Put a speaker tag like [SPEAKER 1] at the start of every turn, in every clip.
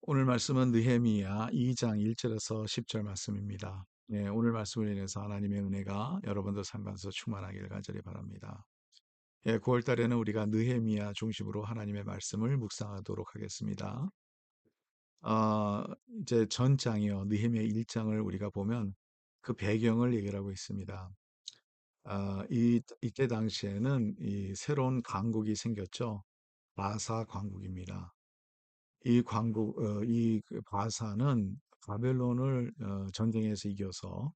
[SPEAKER 1] 오늘 말씀은 느헤미야 2장 1절에서 10절 말씀입니다. 네, 오늘 말씀을 인해서 하나님의 은혜가 여러분들 삶 가운데서 충만하기를 간절히 바랍니다. 9월 달에는 우리가 느헤미야 중심으로 하나님의 말씀을 묵상하도록 하겠습니다. 아, 이제 전장이요. 느헤미야 1장을 우리가 보면 그 배경을 얘기를 하고 있습니다. 이때 당시에는 이 새로운 강국이 생겼죠. 바사 강국입니다. 이 바사는 바벨론을 전쟁에서 이겨서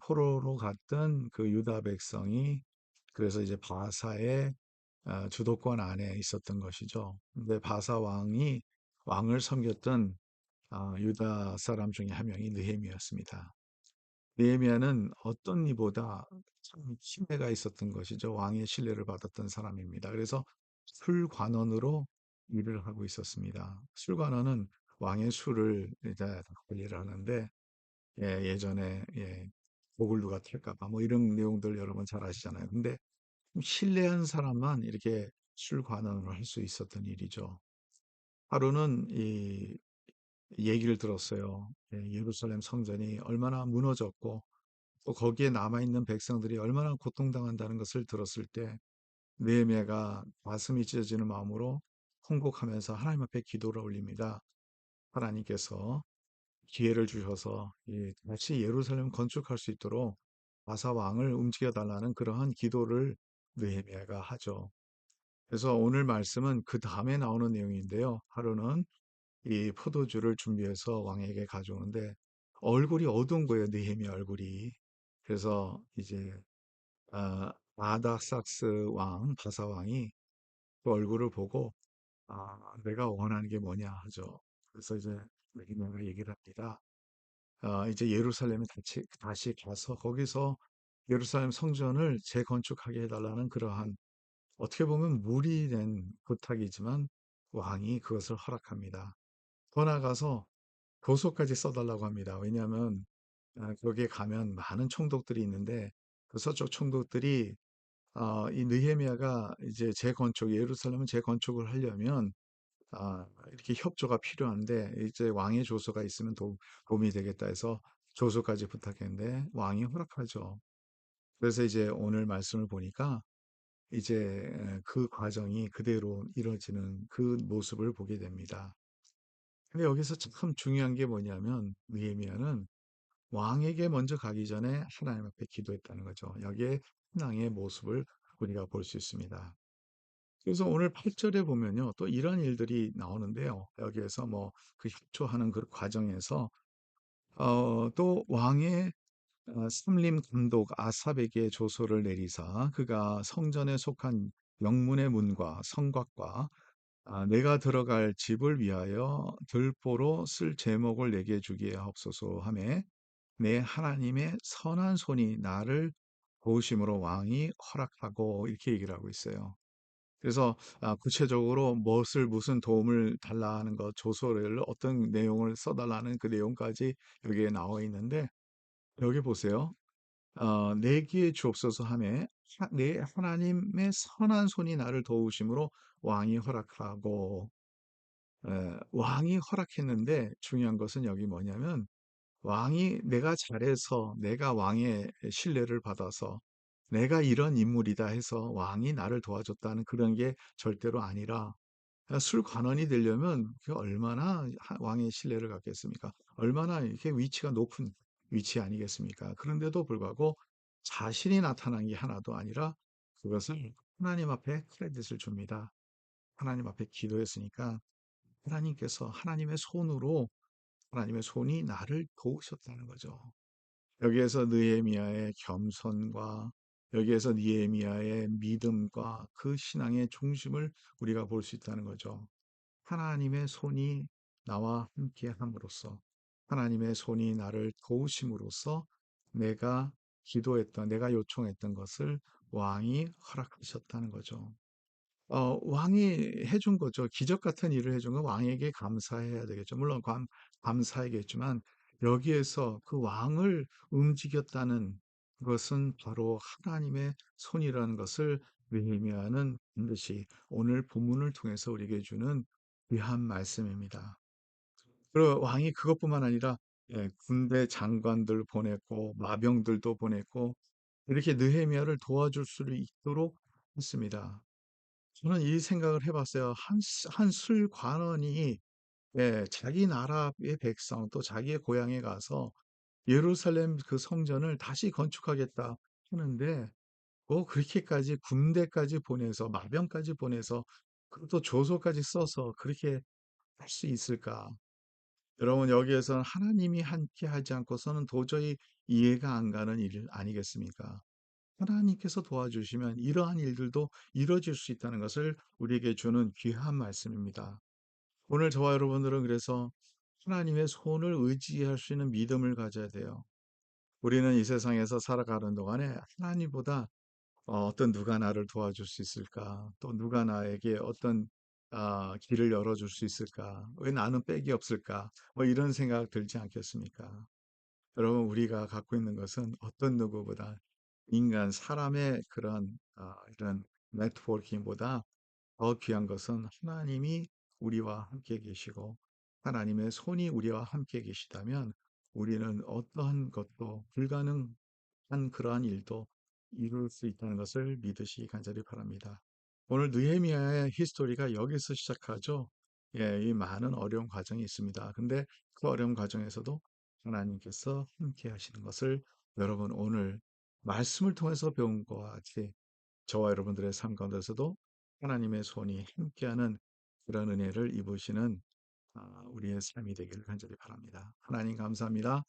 [SPEAKER 1] 포로로 갔던 그 유다 백성이 그래서 이제 바사의 주도권 안에 있었던 것이죠. 근데 바사 왕을 섬겼던 유다 사람 중에 한 명이 느헤미야였습니다. 느헤미야는 어떤 이보다 참 신뢰가 있었던 것이죠. 왕의 신뢰를 받았던 사람입니다. 그래서 술관원으로 일을 하고 있었습니다. 술관원은 왕의 술을 이제 관리를 하는데 예전에 목을 누가 탈까 봐 뭐 이런 내용들 여러분 잘 아시잖아요. 근데 신뢰한 사람만 이렇게 술관원을 할 수 있었던 일이죠. 하루는 이 얘기를 들었어요. 예루살렘 성전이 얼마나 무너졌고 또 거기에 남아있는 백성들이 얼마나 고통당한다는 것을 들었을 때 느헤미야가 가슴이 찢어지는 마음으로 통곡하면서 하나님 앞에 기도를 올립니다. 하나님께서 기회를 주셔서 다시 예루살렘 건축할 수 있도록 바사 왕을 움직여 달라는 그러한 기도를 느헤미야가 하죠. 그래서 오늘 말씀은 그 다음에 나오는 내용인데요. 하루는 이 포도주를 준비해서 왕에게 가져오는데 얼굴이 어두운 거예요. 느헤미야 얼굴이. 그래서 이제 아닥삭스 왕, 바사 왕이 그 얼굴을 보고 내가 원하는 게 뭐냐 하죠. 그래서 이제 느헤미야가 얘기를 합니다. 이제 예루살렘에 다시 가서 거기서 예루살렘 성전을 재건축하게 해달라는 그러한 어떻게 보면 무리된 부탁이지만 왕이 그것을 허락합니다. 더 나아가서 교서까지 써달라고 합니다. 왜냐하면 거기에 가면 많은 총독들이 있는데 그 서쪽 총독들이 이 느헤미야가 이제 예루살렘은 재건축을 하려면 이렇게 협조가 필요한데 이제 왕의 조서가 있으면 도움이 되겠다 해서 조서까지 부탁했는데 왕이 허락하죠. 그래서 이제 오늘 말씀을 보니까 이제 그 과정이 그대로 이루어지는 그 모습을 보게 됩니다. 근데 여기서 참 중요한 게 뭐냐면 느헤미야는 왕에게 먼저 가기 전에 하나님 앞에 기도했다는 거죠. 여기에 신앙의 모습을 우리가 볼 수 있습니다. 그래서 오늘 8절에 보면요. 또 이런 일들이 나오는데요. 여기에서 뭐 그 협조하는 그 과정에서 또 왕의 삼림 감독 아삽에게 조서를 내리사 그가 성전에 속한 영문의 문과 성곽과 내가 들어갈 집을 위하여 들보로 쓸 제목을 내게 주게 하옵소서 하매 내 하나님의 선한 손이 나를 도우심으로 왕이 허락하고 이렇게 얘기를 하고 있어요. 그래서 구체적으로 무슨 도움을 달라 하는 것, 조서를 어떤 내용을 써달라는 그 내용까지 여기에 나와 있는데 여기 보세요. 내게 주옵소서 하매 내 하나님의 선한 손이 나를 도우심으로 왕이 허락하고 왕이 허락했는데 중요한 것은 여기 뭐냐면 왕이 내가 잘해서 내가 왕의 신뢰를 받아서 내가 이런 인물이다 해서 왕이 나를 도와줬다는 그런 게 절대로 아니라 술관원이 되려면 그 얼마나 왕의 신뢰를 갖겠습니까? 얼마나 이렇게 위치가 높은 위치 아니겠습니까? 그런데도 불구하고 자신이 나타난 게 하나도 아니라 그것을 하나님 앞에 크레딧을 줍니다. 하나님 앞에 기도했으니까 하나님의 손이 나를 도우셨다는 거죠. 여기에서 느헤미야의 겸손과 여기에서 느헤미야의 믿음과 그 신앙의 중심을 우리가 볼 수 있다는 거죠. 하나님의 손이 나와 함께 함으로써 하나님의 손이 나를 도우심으로써 내가 요청했던 것을 왕이 허락하셨다는 거죠. 왕이 해준 거죠. 기적 같은 일을 해준 건 왕에게 감사해야 되겠죠. 물론 감사하겠지만 여기에서 그 왕을 움직였다는 것은 바로 하나님의 손이라는 것을 느헤미야는 반드시 오늘 본문을 통해서 우리에게 주는 귀한 말씀입니다. 그리고 왕이 그것뿐만 아니라 군대 장관들 보냈고 마병들도 보냈고 이렇게 느헤미야를 도와줄 수 있도록 했습니다. 저는 이 생각을 해봤어요. 한 술관원이 자기 나라의 백성 또 자기의 고향에 가서 예루살렘 그 성전을 다시 건축하겠다 하는데 그렇게까지 군대까지 보내서 마병까지 보내서 그것도 조소까지 써서 그렇게 할 수 있을까? 여러분 여기에서는 하나님이 함께 하지 않고서는 도저히 이해가 안 가는 일 아니겠습니까? 하나님께서 도와주시면 이러한 일들도 이루어질 수 있다는 것을 우리에게 주는 귀한 말씀입니다. 오늘 저와 여러분들은 그래서 하나님의 손을 의지할 수 있는 믿음을 가져야 돼요. 우리는 이 세상에서 살아가는 동안에 하나님보다 어떤 누가 나를 도와줄 수 있을까? 또 누가 나에게 어떤 길을 열어줄 수 있을까? 왜 나는 빽이 없을까? 뭐 이런 생각 들지 않겠습니까? 여러분, 우리가 갖고 있는 것은 어떤 누구보다 사람의 그런 이런 네트워킹보다 더 귀한 것은 하나님이 우리와 함께 계시고 하나님의 손이 우리와 함께 계시다면 우리는 어떠한 것도 불가능한 그러한 일도 이룰 수 있다는 것을 믿으시기 간절히 바랍니다. 오늘 느헤미야의 히스토리가 여기서 시작하죠. 이 많은 어려운 과정이 있습니다. 근데 그 어려운 과정에서도 하나님께서 함께 하시는 것을 여러분 오늘 말씀을 통해서 배운 것과 같이 저와 여러분들의 삶 가운데서도 하나님의 손이 함께하는 그런 은혜를 입으시는 우리의 삶이 되기를 간절히 바랍니다. 하나님 감사합니다.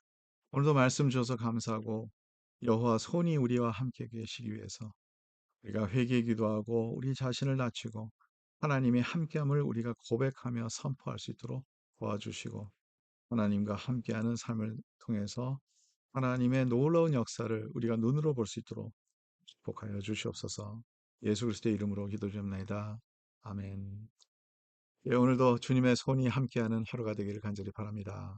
[SPEAKER 1] 오늘도 말씀 주셔서 감사하고 여호와 손이 우리와 함께 계시기 위해서 우리가 회개 기도하고 우리 자신을 낮추고 하나님의 함께함을 우리가 고백하며 선포할 수 있도록 도와주시고 하나님과 함께하는 삶을 통해서 하나님의 놀라운 역사를 우리가 눈으로 볼 수 있도록 축복하여 주시옵소서. 예수 그리스도의 이름으로 기도드립니다. 아멘. 오늘도 주님의 손이 함께하는 하루가 되기를 간절히 바랍니다.